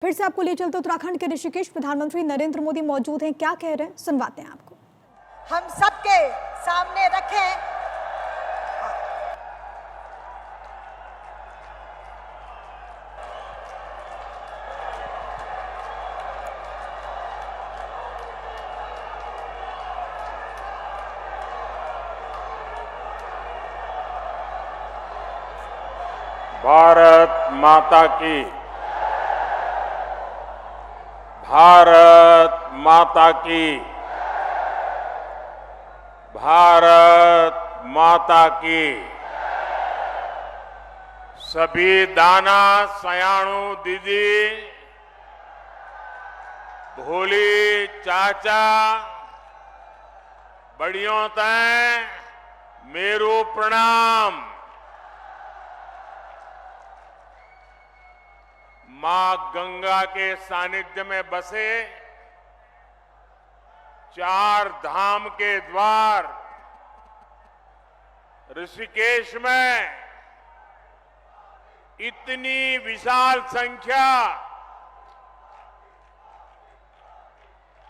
फिर से आपको ले चलते उत्तराखंड के ऋषिकेश। प्रधानमंत्री नरेंद्र मोदी मौजूद हैं, क्या कह रहे हैं सुनवाते हैं आपको। हम सबके सामने रखें भारत माता की, भारत माता की, भारत माता की। सभी दाना सयाणु दीदी, भोली चाचा, बड़ियों तय मेरू प्रणाम। मां गंगा के सानिध्य में बसे चार धाम के द्वार ऋषिकेश में इतनी विशाल संख्या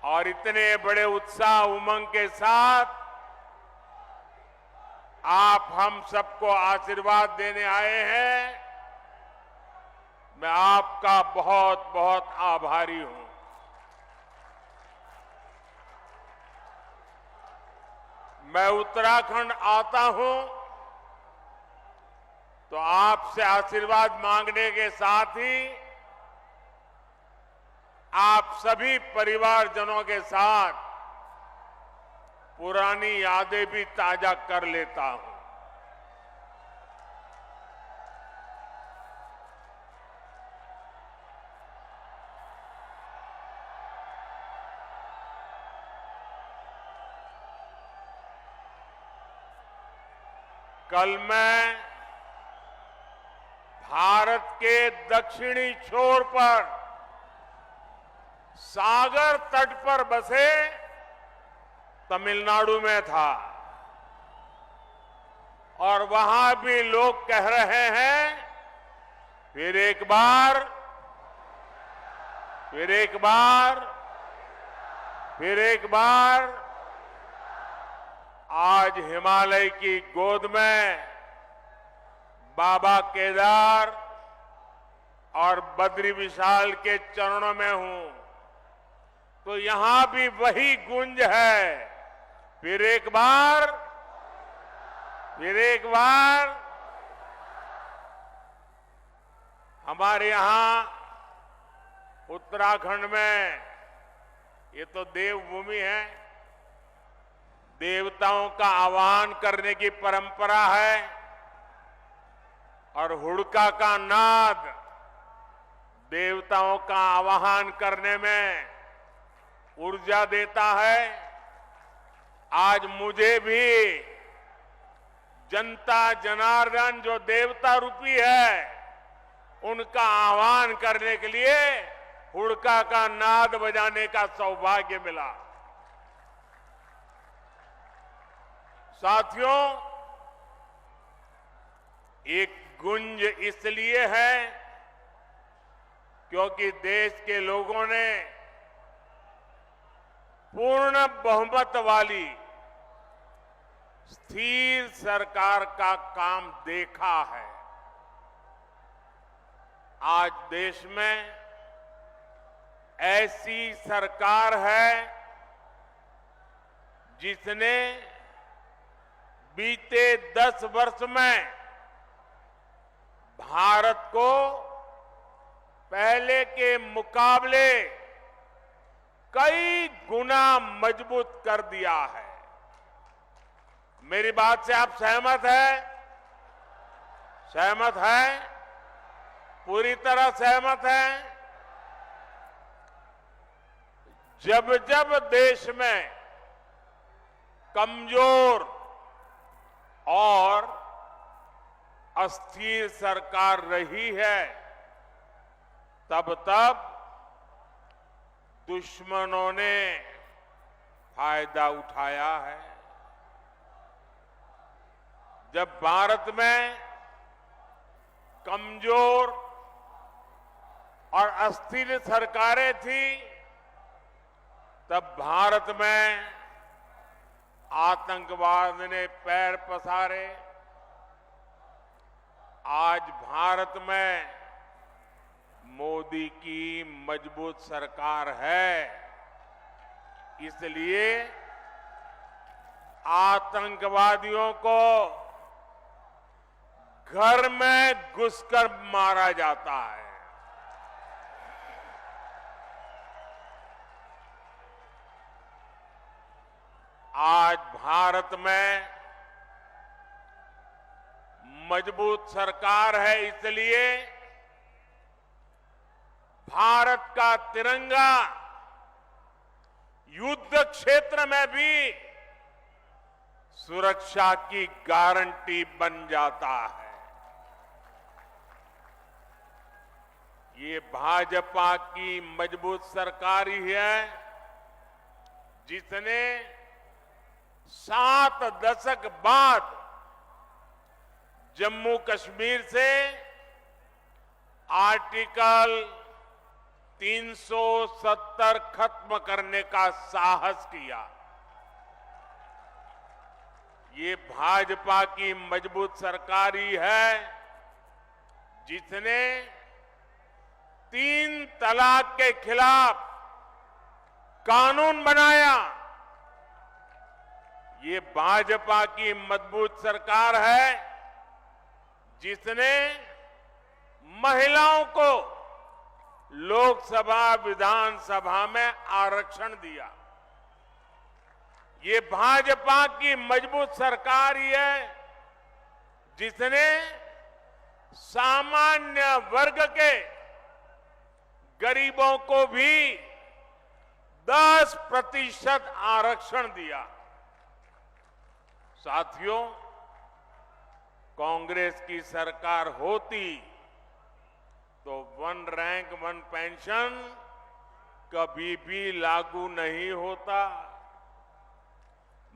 और इतने बड़े उत्साह उमंग के साथ आप हम सबको आशीर्वाद देने आए हैं। मैं आपका बहुत बहुत आभारी हूं। मैं उत्तराखंड आता हूं तो आपसे आशीर्वाद मांगने के साथ ही आप सभी परिवारजनों के साथ पुरानी यादें भी ताजा कर लेता हूं। कल मैं भारत के दक्षिणी छोर पर सागर तट पर बसे तमिलनाडु में था और वहां भी लोग कह रहे हैं फिर एक बार, फिर एक बार, फिर एक बार। आज हिमालय की गोद में बाबा केदार और बद्री विशाल के चरणों में हूं तो यहां भी वही गूंज है, फिर एक बार, फिर एक बार। हमारे यहां उत्तराखंड में ये तो देवभूमि है, देवताओं का आह्वान करने की परंपरा है और हुड़का का नाद देवताओं का आह्वान करने में ऊर्जा देता है। आज मुझे भी जनता जनार्दन जो देवता रूपी है उनका आह्वान करने के लिए हुड़का का नाद बजाने का सौभाग्य मिला। साथियों, एक गुंज इसलिए है क्योंकि देश के लोगों ने पूर्ण बहुमत वाली स्थिर सरकार का काम देखा है। आज देश में ऐसी सरकार है जिसने बीते 10 वर्ष में भारत को पहले के मुकाबले कई गुना मजबूत कर दिया है। मेरी बात से आप सहमत हैं? सहमत हैं? पूरी तरह सहमत हैं? जब जब देश में कमजोर और अस्थिर सरकार रही है तब तब दुश्मनों ने फायदा उठाया है। जब भारत में कमजोर और अस्थिर सरकारें थी, तब भारत में आतंकवाद ने पैर पसारे। आज भारत में मोदी की मजबूत सरकार है, इसलिए आतंकवादियों को घर में घुसकर मारा जाता है। आज भारत में मजबूत सरकार है, इसलिए भारत का तिरंगा युद्ध क्षेत्र में भी सुरक्षा की गारंटी बन जाता है। ये भाजपा की मजबूत सरकार ही है जिसने 7 दशक बाद जम्मू कश्मीर से आर्टिकल 370 खत्म करने का साहस किया। ये भाजपा की मजबूत सरकार ही है जिसने 3 तलाक के खिलाफ कानून बनाया। ये भाजपा की मजबूत सरकार है जिसने महिलाओं को लोकसभा विधानसभा में आरक्षण दिया। ये भाजपा की मजबूत सरकार ही है जिसने सामान्य वर्ग के गरीबों को भी 10% आरक्षण दिया। साथियों, कांग्रेस की सरकार होती तो 1 रैंक 1 पेंशन कभी भी लागू नहीं होता।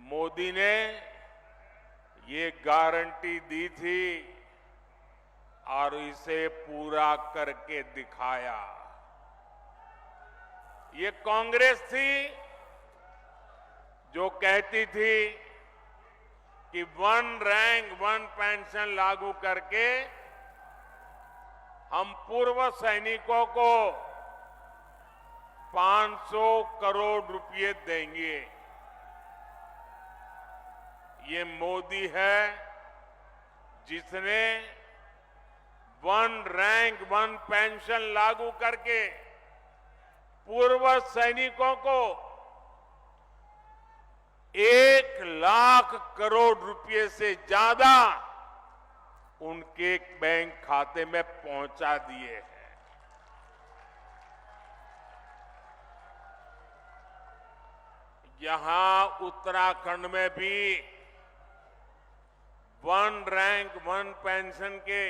मोदी ने ये गारंटी दी थी और इसे पूरा करके दिखाया। ये कांग्रेस थी जो कहती थी कि 1 रैंक 1 पेंशन लागू करके हम पूर्व सैनिकों को 500 करोड़ रुपए देंगे। ये मोदी है जिसने 1 रैंक 1 पेंशन लागू करके पूर्व सैनिकों को 1 लाख करोड़ रुपए से ज्यादा उनके बैंक खाते में पहुंचा दिए हैं। यहां उत्तराखंड में भी 1 रैंक 1 पेंशन के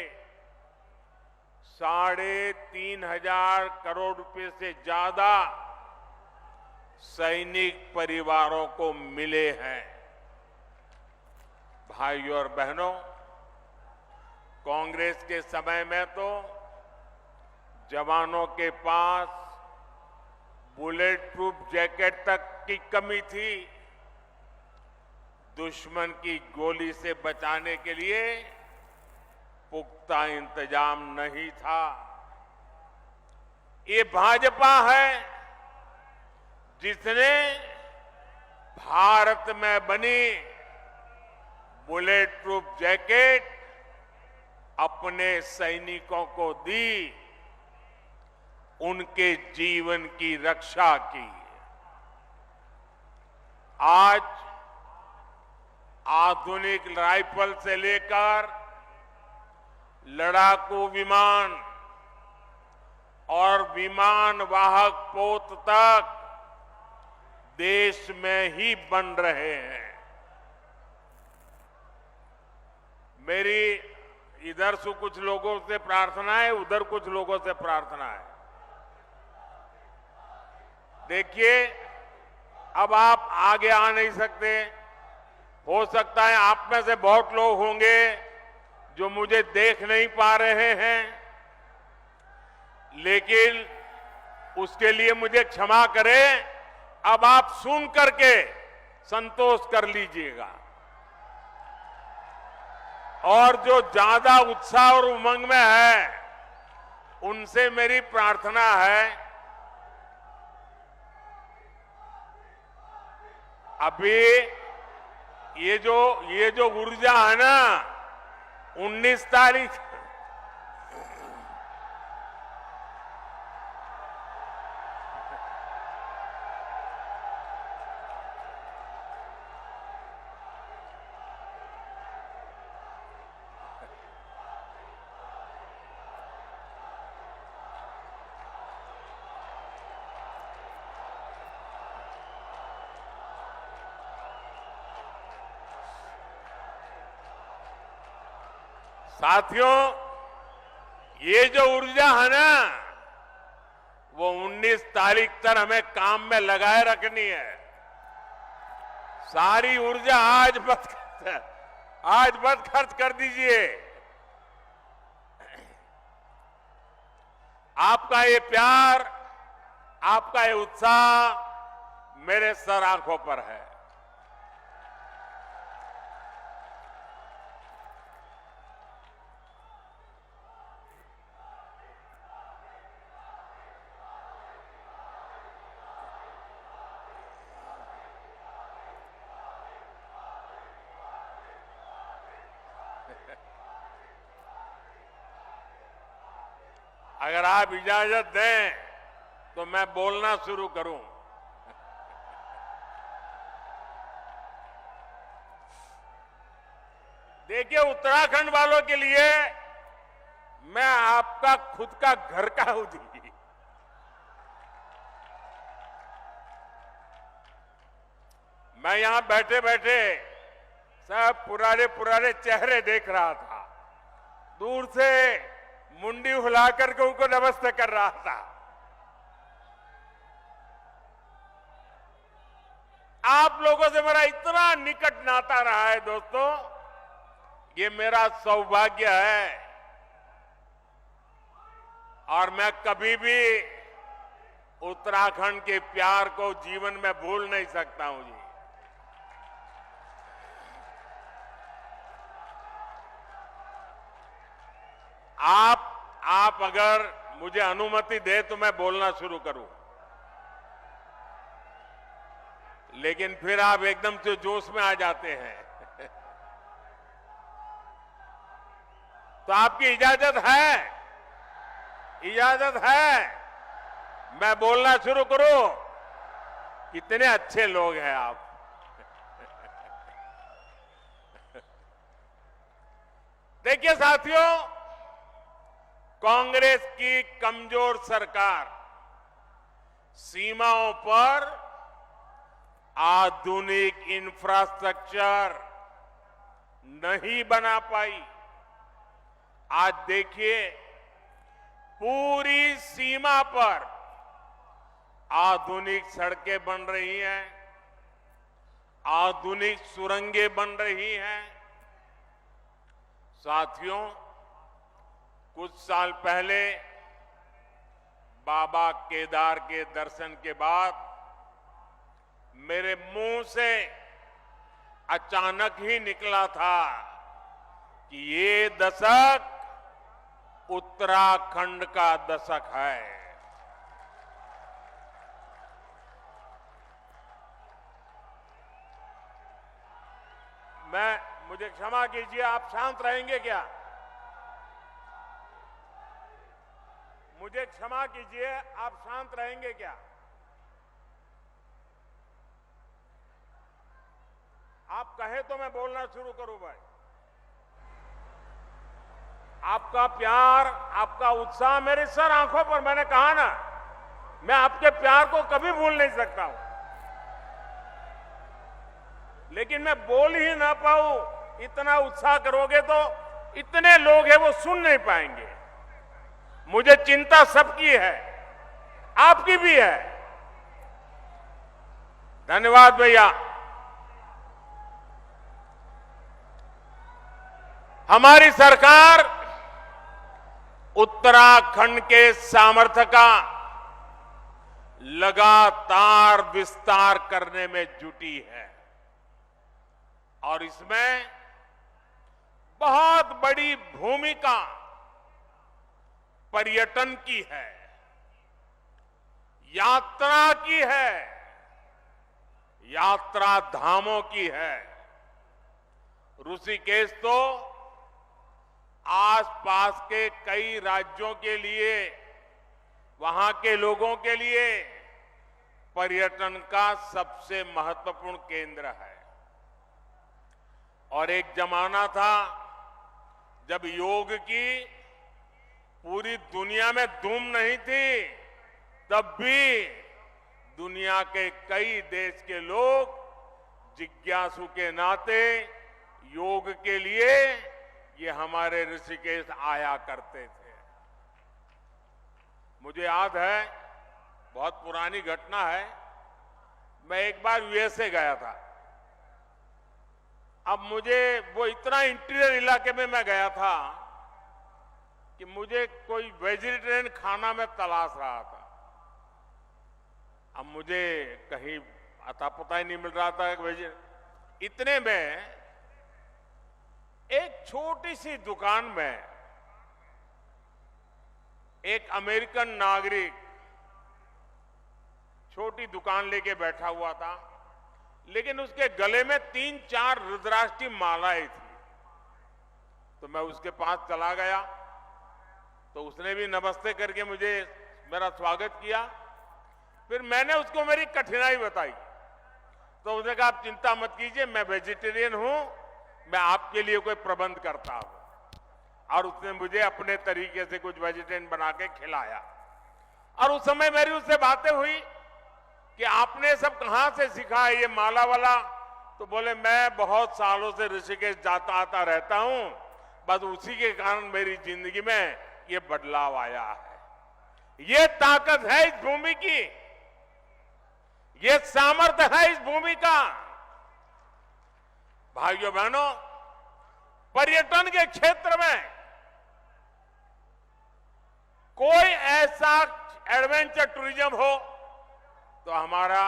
3,500 करोड़ रुपए से ज्यादा सैनिक परिवारों को मिले हैं। भाइयों और बहनों, कांग्रेस के समय में तो जवानों के पास बुलेट प्रूफ जैकेट तक की कमी थी। दुश्मन की गोली से बचाने के लिए पुख्ता इंतजाम नहीं था। ये भाजपा है जिसने भारत में बनी बुलेट प्रूफ जैकेट अपने सैनिकों को दी, उनके जीवन की रक्षा की। आज आधुनिक राइफल से लेकर लड़ाकू विमान और विमान वाहक पोत तक देश में ही बन रहे हैं। मेरी इधर से कुछ लोगों से प्रार्थना है, उधर कुछ लोगों से प्रार्थना है। देखिए, अब आप आगे आ नहीं सकते। हो सकता है आप में से बहुत लोग होंगे जो मुझे देख नहीं पा रहे हैं, लेकिन उसके लिए मुझे क्षमा करें, अब आप सुन करके संतोष कर लीजिएगा। और जो ज्यादा उत्साह और उमंग में है, उनसे मेरी प्रार्थना है, अभी ये जो ऊर्जा है ना, 19 तारीख साथियों, ये जो ऊर्जा है ना, वो 19 तारीख तक हमें काम में लगाए रखनी है। सारी ऊर्जा आज मत खर्च कर दीजिए। आपका ये प्यार, आपका ये उत्साह मेरे सर आंखों पर है। अगर आप इजाजत दें तो मैं बोलना शुरू करूं। देखिए, उत्तराखंड वालों के लिए मैं आपका खुद का घर का हूं जी। मैं यहां बैठे बैठे सब पुराने चेहरे देख रहा था। दूर से मुंडी हिला करके उनको नमस्ते कर रहा था। आप लोगों से मेरा इतना निकट नाता रहा है दोस्तों, ये मेरा सौभाग्य है। और मैं कभी भी उत्तराखंड के प्यार को जीवन में भूल नहीं सकता हूं जी। आप अगर मुझे अनुमति दे तो मैं बोलना शुरू करूं, लेकिन फिर आप एकदम से जोश में आ जाते हैं। तो आपकी इजाजत है? इजाजत है मैं बोलना शुरू करूं? कितने अच्छे लोग हैं आप। देखिए साथियों, कांग्रेस की कमजोर सरकार सीमाओं पर आधुनिक इंफ्रास्ट्रक्चर नहीं बना पाई। आज देखिए, पूरी सीमा पर आधुनिक सड़कें बन रही हैं, आधुनिक सुरंगें बन रही हैं। साथियों, कुछ साल पहले बाबा केदार के दर्शन के बाद मेरे मुंह से अचानक ही निकला था कि ये दशक उत्तराखंड का दशक है। मुझे क्षमा कीजिए, आप शांत रहेंगे क्या? मुझे क्षमा कीजिए, आप शांत रहेंगे क्या? आप कहे तो मैं बोलना शुरू करूं भाई। आपका प्यार, आपका उत्साह मेरे सर आंखों पर, मैंने कहा ना, मैं आपके प्यार को कभी भूल नहीं सकता हूं। लेकिन मैं बोल ही ना पाऊं, इतना उत्साह करोगे तो इतने लोग हैं वो सुन नहीं पाएंगे। मुझे चिंता सबकी है, आपकी भी है। धन्यवाद भैया। हमारी सरकार उत्तराखंड के सामर्थ्य का लगातार विस्तार करने में जुटी है और इसमें बहुत बड़ी भूमिका पर्यटन की है, यात्रा की है, यात्रा धामों की है। ऋषिकेश तो आसपास के कई राज्यों के लिए, वहां के लोगों के लिए पर्यटन का सबसे महत्वपूर्ण केंद्र है। और एक जमाना था जब योग की पूरी दुनिया में धूम नहीं थी, तब भी दुनिया के कई देश के लोग जिज्ञासु के नाते योग के लिए ये हमारे ऋषिकेश आया करते थे। मुझे याद है, बहुत पुरानी घटना है, मैं एक बार यूएसए गया था। अब मुझे वो इतना इंटीरियर इलाके में मैं गया था कि मुझे कोई वेजिटेरियन खाना में तलाश रहा था। अब मुझे कहीं अता पता ही नहीं मिल रहा था इतने में एक छोटी सी दुकान में एक अमेरिकन नागरिक छोटी दुकान लेके बैठा हुआ था, लेकिन उसके गले में 3-4 रुद्राक्ष की मालाएं थी। तो मैं उसके पास चला गया तो उसने भी नमस्ते करके मुझे मेरा स्वागत किया। फिर मैंने उसको मेरी कठिनाई बताई तो उसने कहा, आप चिंता मत कीजिए, मैं वेजिटेरियन हूं, मैं आपके लिए कोई प्रबंध करता हूं। और उसने मुझे अपने तरीके से कुछ वेजिटेरियन बना के खिलाया। और उस समय मेरी उससे बातें हुई कि आपने सब कहां से सीखा है ये माला वाला? तो बोले, मैं बहुत सालों से ऋषिकेश जाता आता रहता हूं, बस उसी के कारण मेरी जिंदगी में ये बदलाव आया है। ये ताकत है इस भूमि की, ये सामर्थ्य है इस भूमि का। भाइयों बहनों, पर्यटन के क्षेत्र में कोई ऐसा एडवेंचर टूरिज्म हो तो हमारा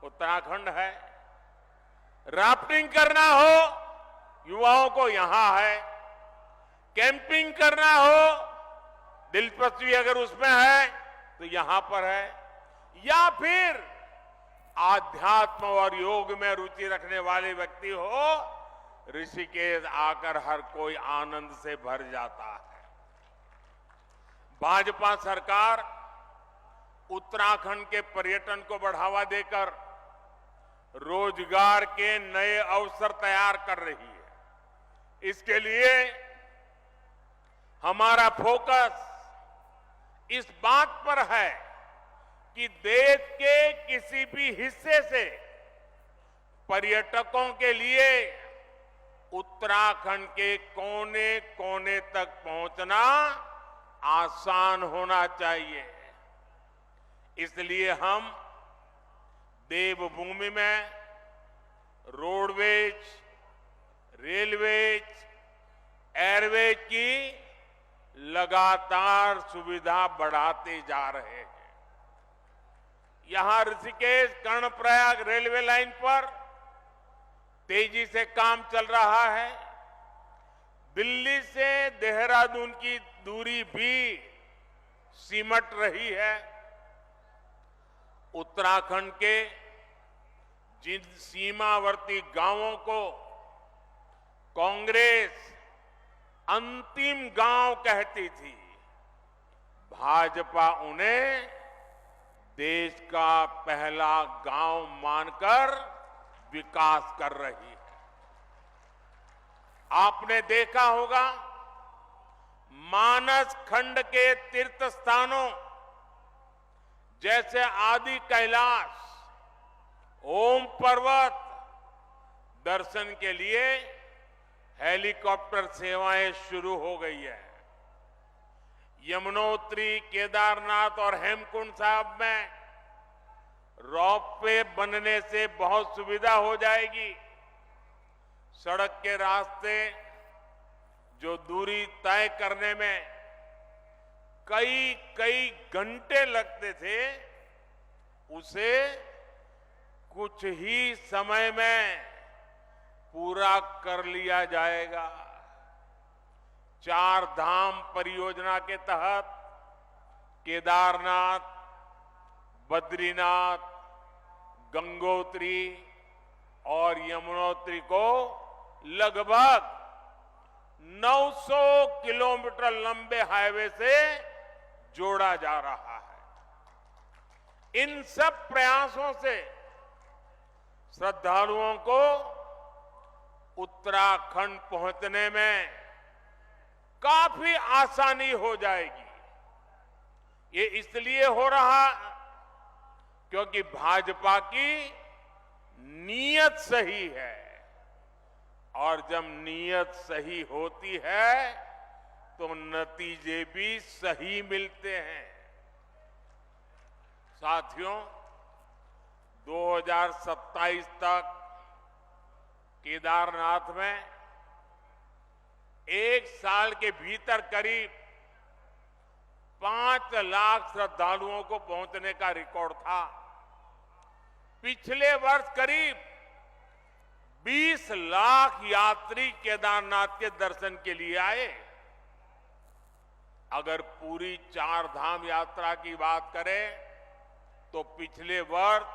उत्तराखंड है। राफ्टिंग करना हो युवाओं को यहां है, कैंपिंग करना हो दिलचस्पी अगर उसमें है तो यहां पर है, या फिर आध्यात्म और योग में रुचि रखने वाले व्यक्ति हो, ऋषिकेश आकर हर कोई आनंद से भर जाता है। भाजपा सरकार उत्तराखंड के पर्यटन को बढ़ावा देकर रोजगार के नए अवसर तैयार कर रही है। इसके लिए हमारा फोकस इस बात पर है कि देश के किसी भी हिस्से से पर्यटकों के लिए उत्तराखंड के कोने कोने तक पहुंचना आसान होना चाहिए। इसलिए हम देवभूमि में रोडवेज, रेलवेज, एयरवेज की लगातार सुविधा बढ़ाते जा रहे हैं। यहां ऋषिकेश कर्णप्रयाग रेलवे लाइन पर तेजी से काम चल रहा है। दिल्ली से देहरादून की दूरी भी सिमट रही है। उत्तराखंड के जिन सीमावर्ती गांवों को कांग्रेस अंतिम गांव कहती थी, भाजपा उन्हें देश का पहला गांव मानकर विकास कर रही है। आपने देखा होगा, मानस खंड के तीर्थ स्थानों जैसे आदि कैलाश, ओम पर्वत दर्शन के लिए हेलीकॉप्टर सेवाएं शुरू हो गई है। यमुनोत्री, केदारनाथ और हेमकुंड साहब में रोपवे बनने से बहुत सुविधा हो जाएगी। सड़क के रास्ते जो दूरी तय करने में कई कई घंटे लगते थे, उसे कुछ ही समय में पूरा कर लिया जाएगा। 4 धाम परियोजना के तहत केदारनाथ, बद्रीनाथ, गंगोत्री और यमुनोत्री को लगभग 900 किलोमीटर लंबे हाईवे से जोड़ा जा रहा है। इन सब प्रयासों से श्रद्धालुओं को उत्तराखंड पहुंचने में काफी आसानी हो जाएगी। ये इसलिए हो रहा क्योंकि भाजपा की नीयत सही है, और जब नीयत सही होती है तो नतीजे भी सही मिलते हैं। साथियों, 2027 तक केदारनाथ में 1 साल के भीतर करीब 5 लाख श्रद्धालुओं को पहुंचने का रिकॉर्ड था। पिछले वर्ष करीब 20 लाख यात्री केदारनाथ के दर्शन के लिए आए। अगर पूरी 4 धाम यात्रा की बात करें तो पिछले वर्ष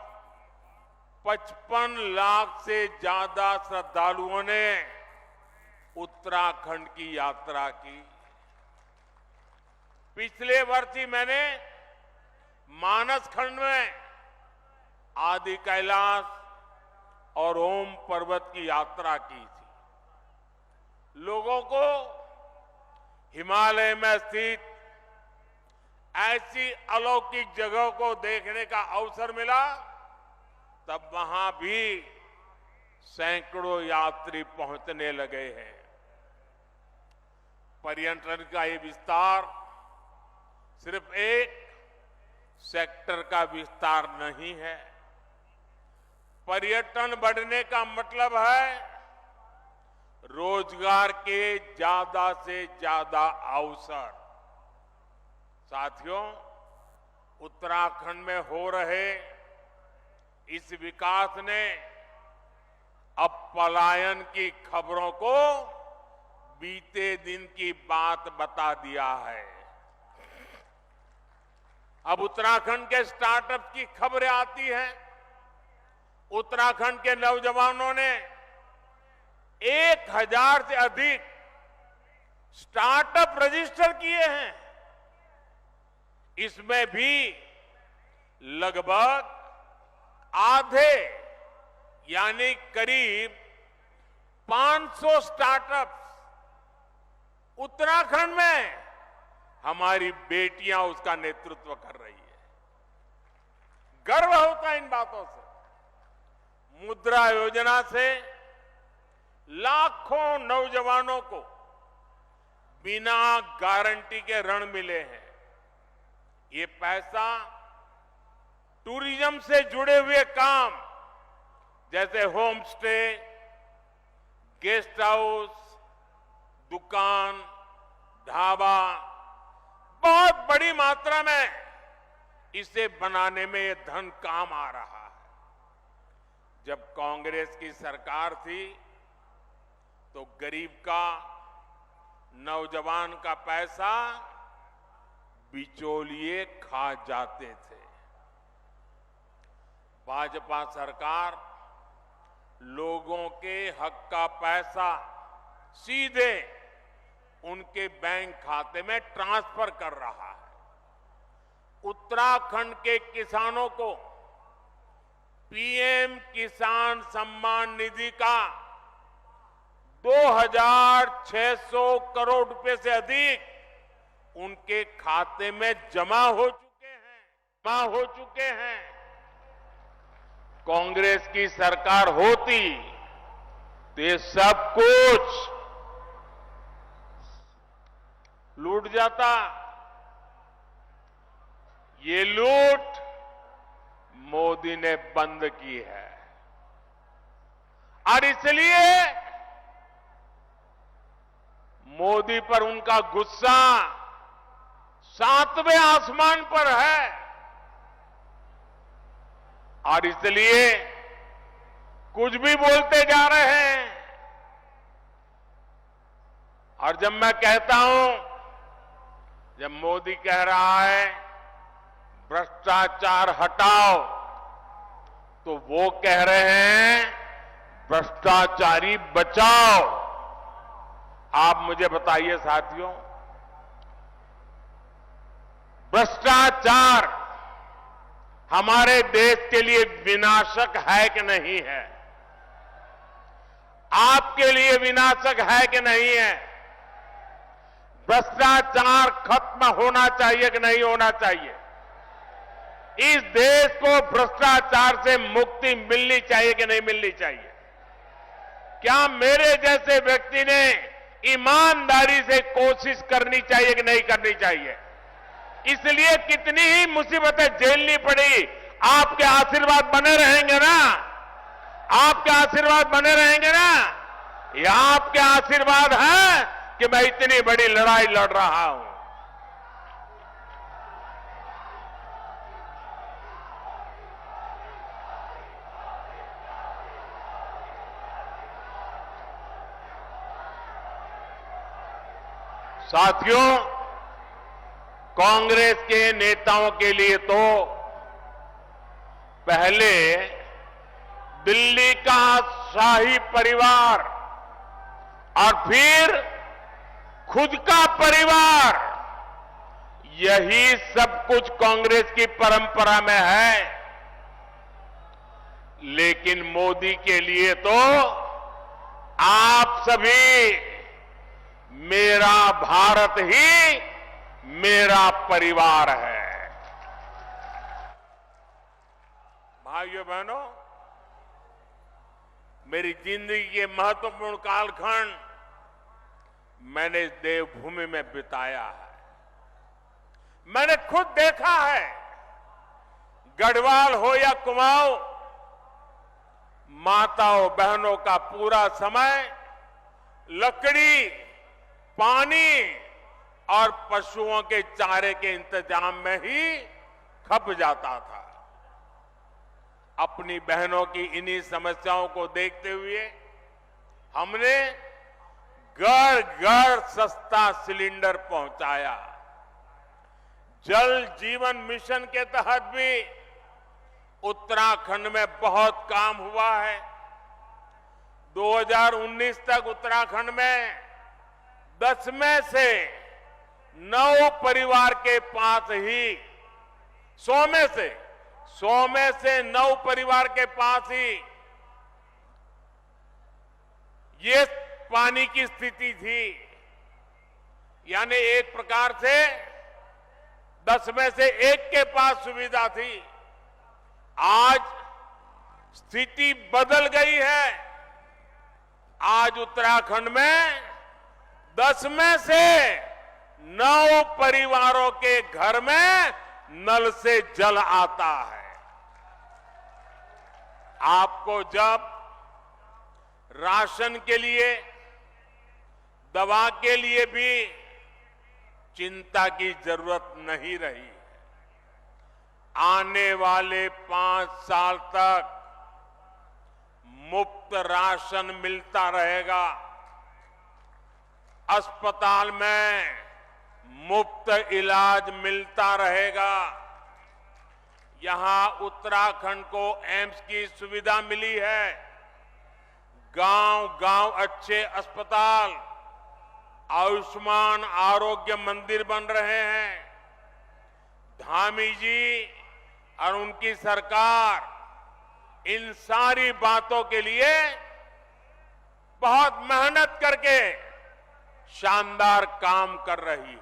55 लाख से ज्यादा श्रद्धालुओं ने उत्तराखंड की यात्रा की। पिछले वर्ष ही मैंने मानस खंड में आदि कैलाश और ओम पर्वत की यात्रा की थी। लोगों को हिमालय में स्थित ऐसी अलौकिक जगहों को देखने का अवसर मिला, तब वहां भी सैकड़ों यात्री पहुंचने लगे हैं। पर्यटन का ये विस्तार सिर्फ एक सेक्टर का विस्तार नहीं है। पर्यटन बढ़ने का मतलब है रोजगार के ज्यादा से ज्यादा अवसर। साथियों, उत्तराखंड में हो रहे इस विकास ने अब पलायन की खबरों को बीते दिन की बात बता दिया है। अब उत्तराखंड के स्टार्टअप की खबरें आती हैं। उत्तराखंड के नौजवानों ने 1000 से अधिक स्टार्टअप रजिस्टर किए हैं। इसमें भी लगभग आधे यानी करीब 500 स्टार्टअप्स उत्तराखंड में हमारी बेटियां उसका नेतृत्व कर रही है। गर्व होता है इन बातों से। मुद्रा योजना से लाखों नौजवानों को बिना गारंटी के ऋण मिले हैं। ये पैसा टूरिज्म से जुड़े हुए काम जैसे होम स्टे, गेस्ट हाउस, दुकान, ढाबा, बहुत बड़ी मात्रा में इसे बनाने में ये धन काम आ रहा है। जब कांग्रेस की सरकार थी तो गरीब का, नौजवान का पैसा बिचौलिए खा जाते थे। भाजपा सरकार लोगों के हक का पैसा सीधे उनके बैंक खाते में ट्रांसफर कर रहा है। उत्तराखंड के किसानों को पीएम किसान सम्मान निधि का 2600 करोड़ रुपए से अधिक उनके खाते में जमा हो चुके हैं। कांग्रेस की सरकार होती तो ये सब कुछ लूट जाता। ये लूट मोदी ने बंद की है और इसलिए मोदी पर उनका गुस्सा सातवें आसमान पर है। और इसलिए कुछ भी बोलते जा रहे हैं। और जब मैं कहता हूं, जब मोदी कह रहा है भ्रष्टाचार हटाओ, तो वो कह रहे हैं भ्रष्टाचारी बचाओ। आप मुझे बताइए साथियों, भ्रष्टाचार हमारे देश के लिए विनाशक है कि नहीं है? आपके लिए विनाशक है कि नहीं है? भ्रष्टाचार खत्म होना चाहिए कि नहीं होना चाहिए? इस देश को भ्रष्टाचार से मुक्ति मिलनी चाहिए कि नहीं मिलनी चाहिए? क्या मेरे जैसे व्यक्ति ने ईमानदारी से कोशिश करनी चाहिए कि नहीं करनी चाहिए? इसलिए कितनी ही मुसीबतें झेलनी पड़ी, आपके आशीर्वाद बने रहेंगे ना? आपके आशीर्वाद बने रहेंगे ना? ये आपके आशीर्वाद है कि मैं इतनी बड़ी लड़ाई लड़ रहा हूं। साथियों, कांग्रेस के नेताओं के लिए तो पहले दिल्ली का शाही परिवार और फिर खुद का परिवार, यही सब कुछ कांग्रेस की परंपरा में है। लेकिन मोदी के लिए तो आप सभी, मेरा भारत ही मेरा परिवार है। भाइयों बहनों, मेरी जिंदगी के महत्वपूर्ण कालखंड मैंने इस देवभूमि में बिताया है। मैंने खुद देखा है, गढ़वाल हो या कुमाऊं, माताओं बहनों का पूरा समय लकड़ी, पानी और पशुओं के चारे के इंतजाम में ही खप जाता था। अपनी बहनों की इन्हीं समस्याओं को देखते हुए हमने घर घर सस्ता सिलेंडर पहुंचाया। जल जीवन मिशन के तहत भी उत्तराखंड में बहुत काम हुआ है। 2019 तक उत्तराखंड में 10 में से 9 परिवार के पास ही 100 में से 9 परिवार के पास ही ये पानी की स्थिति थी। यानी एक प्रकार से 10 में से 1 के पास सुविधा थी। आज स्थिति बदल गई है। आज उत्तराखंड में 10 में से 9 परिवारों के घर में नल से जल आता है। आपको जब राशन के लिए, दवा के लिए भी चिंता की जरूरत नहीं रही। आने वाले 5 साल तक मुफ्त राशन मिलता रहेगा। अस्पताल में मुफ्त इलाज मिलता रहेगा। यहां उत्तराखंड को एम्स की सुविधा मिली है। गांव-गांव अच्छे अस्पताल, आयुष्मान आरोग्य मंदिर बन रहे हैं। धामी जी और उनकी सरकार इन सारी बातों के लिए बहुत मेहनत करके शानदार काम कर रही है।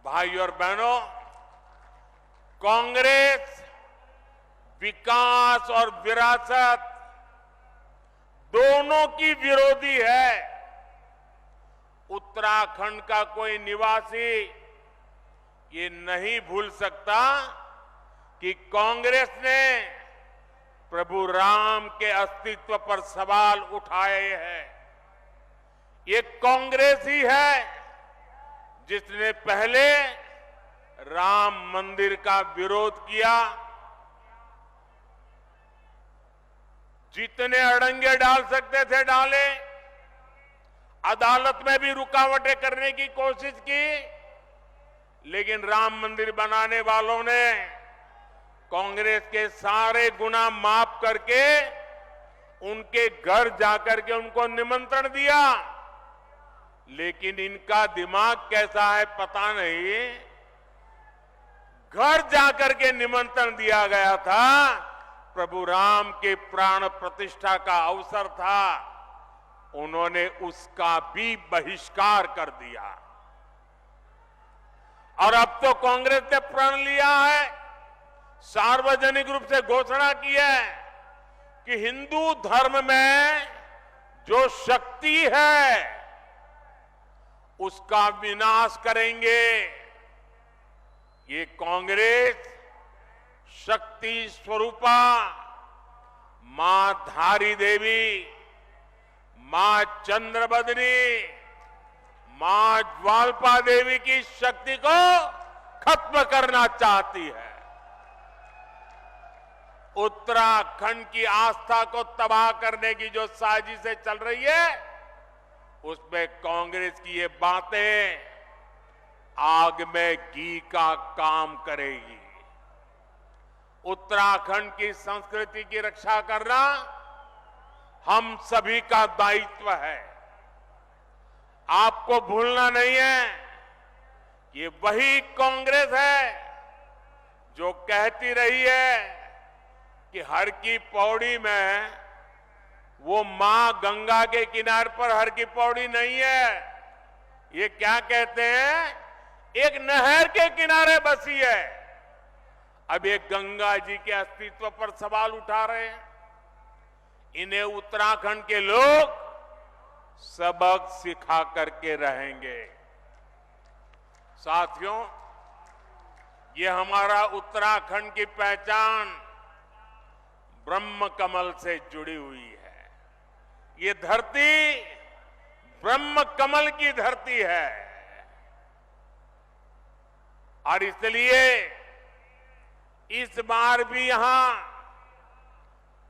भाइयों और बहनों, कांग्रेस विकास और विरासत दोनों की विरोधी है। उत्तराखंड का कोई निवासी ये नहीं भूल सकता कि कांग्रेस ने प्रभु राम के अस्तित्व पर सवाल उठाए हैं। ये कांग्रेस ही है जिसने पहले राम मंदिर का विरोध किया, जितने अड़ंगे डाल सकते थे डाले, अदालत में भी रुकावटें करने की कोशिश की, लेकिन राम मंदिर बनाने वालों ने कांग्रेस के सारे गुनाह माफ करके उनके घर जाकर के उनको निमंत्रण दिया। लेकिन इनका दिमाग कैसा है पता नहीं, घर जाकर के निमंत्रण दिया गया था, प्रभु राम के प्राण प्रतिष्ठा का अवसर था, उन्होंने उसका भी बहिष्कार कर दिया। और अब तो कांग्रेस ने प्रण लिया है, सार्वजनिक रूप से घोषणा की है कि हिंदू धर्म में जो शक्ति है उसका विनाश करेंगे। ये कांग्रेस शक्ति स्वरूपा मां धारी देवी, मां चंद्रबदनी, मां ज्वालपा देवी की शक्ति को खत्म करना चाहती है। उत्तराखंड की आस्था को तबाह करने की जो साजिशें चल रही है, उसमें कांग्रेस की ये बातें आग में घी का काम करेगी। उत्तराखंड की संस्कृति की रक्षा करना हम सभी का दायित्व है। आपको भूलना नहीं है, ये वही कांग्रेस है जो कहती रही है कि हर की पौड़ी में वो मां गंगा के किनारे पर हर की पौड़ी नहीं है, ये क्या कहते हैं, एक नहर के किनारे बसी है। अब ये गंगा जी के अस्तित्व पर सवाल उठा रहे हैं। इन्हें उत्तराखंड के लोग सबक सिखा करके रहेंगे। साथियों, ये हमारा उत्तराखंड की पहचान ब्रह्म कमल से जुड़ी हुई है। ये धरती ब्रह्म कमल की धरती है और इसलिए इस बार भी यहां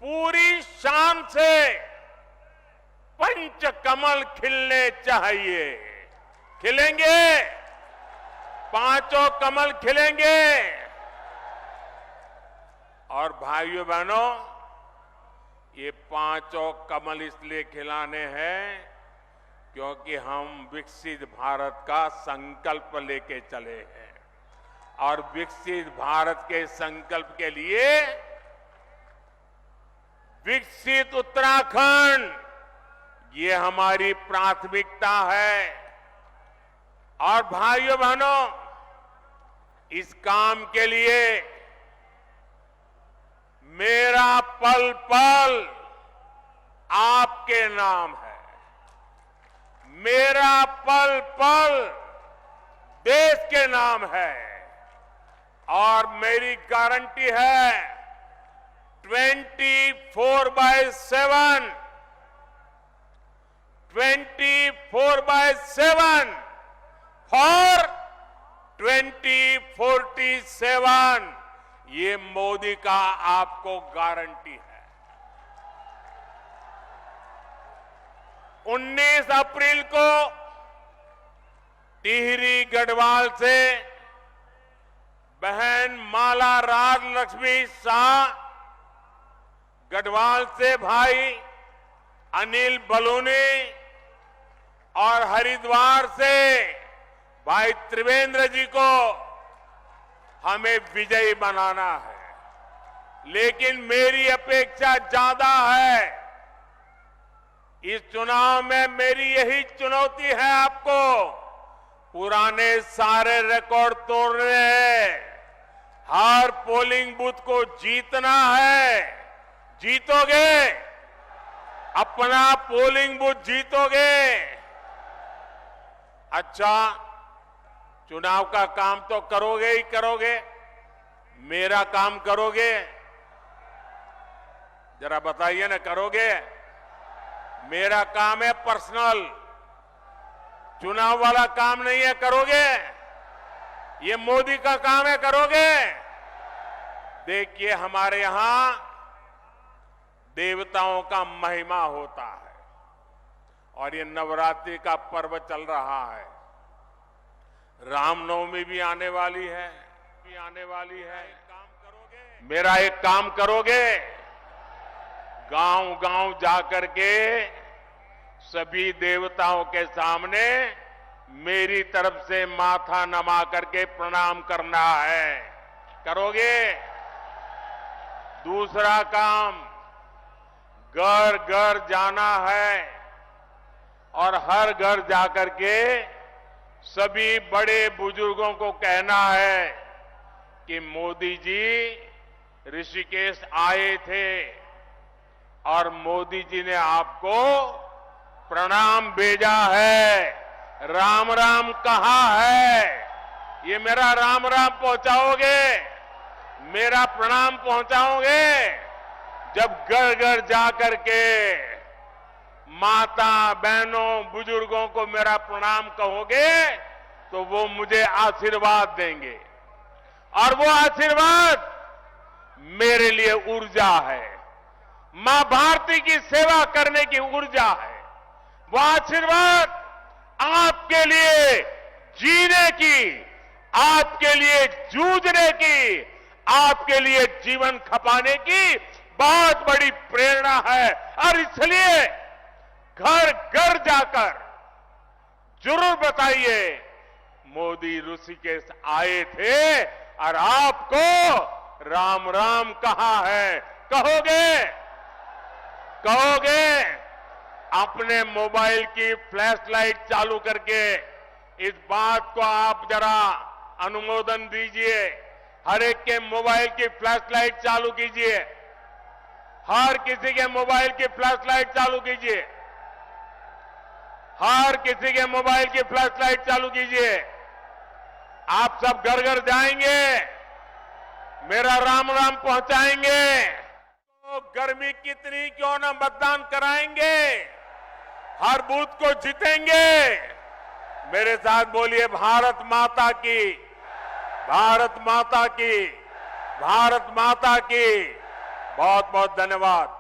पूरी शान से पंच कमल खिलने चाहिए। खिलेंगे, पांचों कमल खिलेंगे। और भाइयों बहनों, ये पांचों कमल इसलिए खिलाने हैं क्योंकि हम विकसित भारत का संकल्प लेके चले हैं। और विकसित भारत के संकल्प के लिए विकसित उत्तराखंड, ये हमारी प्राथमिकता है। और भाइयों बहनों, इस काम के लिए मेरा पल पल आपके नाम है। मेरा पल पल देश के नाम है। और मेरी गारंटी है 24/7 फॉर 2047, ये मोदी का आपको गारंटी है। 19 अप्रैल को टिहरी गढ़वाल से बहन माला राजलक्ष्मी शाह, गढ़वाल से भाई अनिल बलूनी और हरिद्वार से भाई त्रिवेंद्र जी को हमें विजयी बनाना है। लेकिन मेरी अपेक्षा ज्यादा है। इस चुनाव में मेरी यही चुनौती है आपको, पुराने सारे रिकॉर्ड तोड़ने हैं। हर पोलिंग बूथ को जीतना है। जीतोगे? अपना पोलिंग बूथ जीतोगे? अच्छा, चुनाव का काम तो करोगे ही करोगे, मेरा काम करोगे? जरा बताइए ना, करोगे? मेरा काम है पर्सनल, चुनाव वाला काम नहीं है। करोगे? ये मोदी का काम है, करोगे? देखिए, हमारे यहां देवताओं का महिमा होता है और ये नवरात्रि का पर्व चल रहा है। रामनवमी भी आने वाली है, मेरा एक काम करोगे? गांव-गांव जाकर के सभी देवताओं के सामने मेरी तरफ से माथा नमा करके प्रणाम करना है। करोगे? दूसरा काम, घर घर जाना है और हर घर जाकर के सभी बड़े बुजुर्गों को कहना है कि मोदी जी ऋषिकेश आए थे और मोदी जी ने आपको प्रणाम भेजा है, राम राम कहा है। ये मेरा राम राम पहुंचाओगे, मेरा प्रणाम पहुंचाओगे? जब घर घर जाकर के माता बहनों बुजुर्गों को मेरा प्रणाम कहोगे तो वो मुझे आशीर्वाद देंगे और वो आशीर्वाद मेरे लिए ऊर्जा है, मां भारती की सेवा करने की ऊर्जा है। वो आशीर्वाद आपके लिए जीने की, आपके लिए जूझने की, आपके लिए जीवन खपाने की बहुत बड़ी प्रेरणा है। और इसलिए घर घर जाकर जरूर बताइए मोदी ऋषिकेश आए थे और आपको राम राम कहा है। कहोगे? कहोगे? अपने मोबाइल की फ्लैश लाइट चालू करके इस बात को आप जरा अनुमोदन दीजिए। हर एक के मोबाइल की फ्लैश लाइट चालू कीजिए, हर किसी के मोबाइल की फ्लैश लाइट चालू कीजिए, हर किसी के मोबाइल की फ्लैश लाइट चालू कीजिए। आप सब घर घर जाएंगे, मेरा राम राम पहुंचाएंगे। तो गर्मी कितनी क्यों ना मतदान कराएंगे, हर बूथ को जीतेंगे। मेरे साथ बोलिए, भारत माता की, भारत माता की, भारत माता की। बहुत बहुत धन्यवाद।